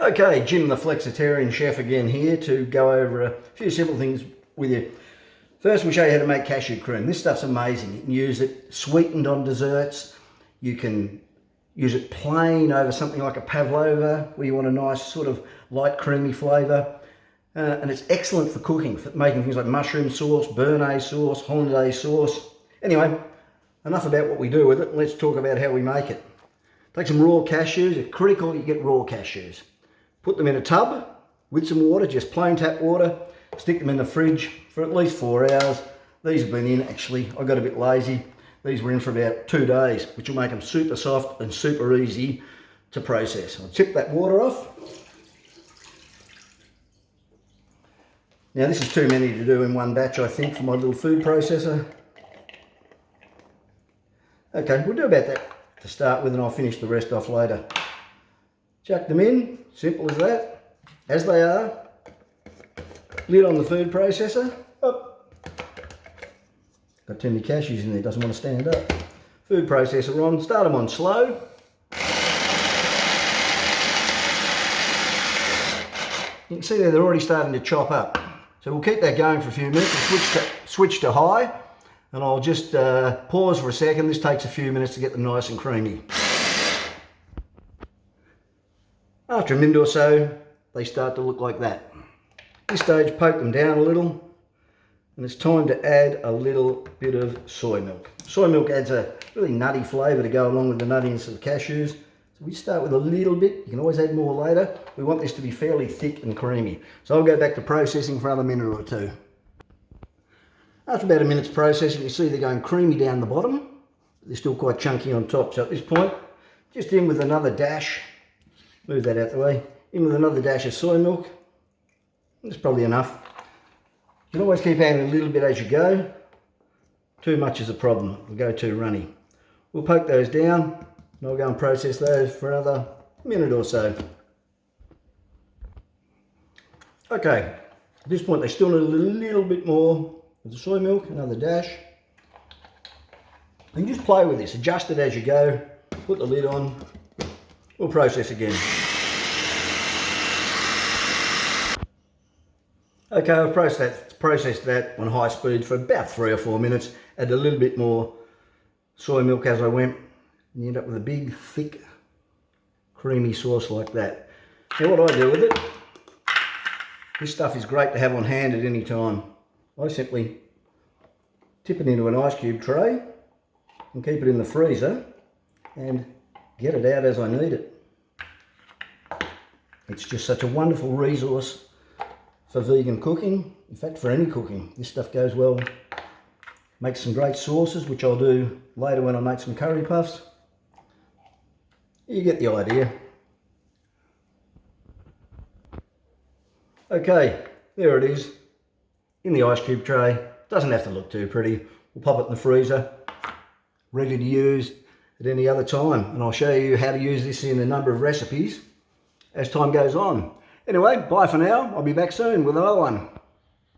Okay, Jim the Flexitarian Chef again here to go over a few simple things with you. First, we'll show you how to make cashew cream. This stuff's amazing. You can use it sweetened on desserts. You can use it plain over something like a pavlova where you want a nice sort of light creamy flavour. And it's excellent for cooking, for making things like mushroom sauce, béarnaise sauce, hollandaise sauce. Anyway, enough about what we do with it. Let's talk about how we make it. Take some raw cashews. It's critical you get raw cashews. Put them in a tub with some water, just plain tap water. Stick them in the fridge for at least 4 hours. These have been in, actually, I got a bit lazy. These were in for about 2 days, which will make them super soft and super easy to process. I'll tip that water off. Now this is too many to do in one batch, I think, for my little food processor. Okay, we'll do about that to start with and I'll finish the rest off later. Chuck them in, simple as that, as they are. Lid on the food processor. Up. Got too many cashews in there, doesn't want to stand up. Food processor on, start them on slow. You can see there they're already starting to chop up. So we'll keep that going for a few minutes and switch to high. And I'll just pause for a second. This takes a few minutes to get them nice and creamy. After a minute or so, they start to look like that. At this stage, poke them down a little, and it's time to add a little bit of soy milk. Soy milk adds a really nutty flavour to go along with the nuttiness of the cashews. So we start with a little bit. You can always add more later. We want this to be fairly thick and creamy. So I'll go back to processing for another minute or two. After about a minute's processing, you see they're going creamy down the bottom. They're still quite chunky on top. So at this point, just in with another dash. Move that out the way. In with another dash of soy milk. That's probably enough. You can always keep adding a little bit as you go. Too much is a problem. It'll go too runny. We'll poke those down and I'll go and process those for another minute or so. Okay, at this point they still need a little bit more with the soy milk, another dash. And just play with this, adjust it as you go, put the lid on. We'll process again. Okay, I've processed that on high speed for about 3 or 4 minutes. Add a little bit more soy milk as I went. And you end up with a big, thick, creamy sauce like that. Now what I do with it, this stuff is great to have on hand at any time. I simply tip it into an ice cube tray and keep it in the freezer and get it out as I need it. It's just such a wonderful resource for vegan cooking. In fact, for any cooking. This stuff goes well. Makes some great sauces, which I'll do later when I make some curry puffs. You get the idea. Okay, there it is. In the ice cube tray. Doesn't have to look too pretty. We'll pop it in the freezer. Ready to use at any other time. And I'll show you how to use this in a number of recipes as time goes on. Anyway, bye for now. I'll be back soon with another one.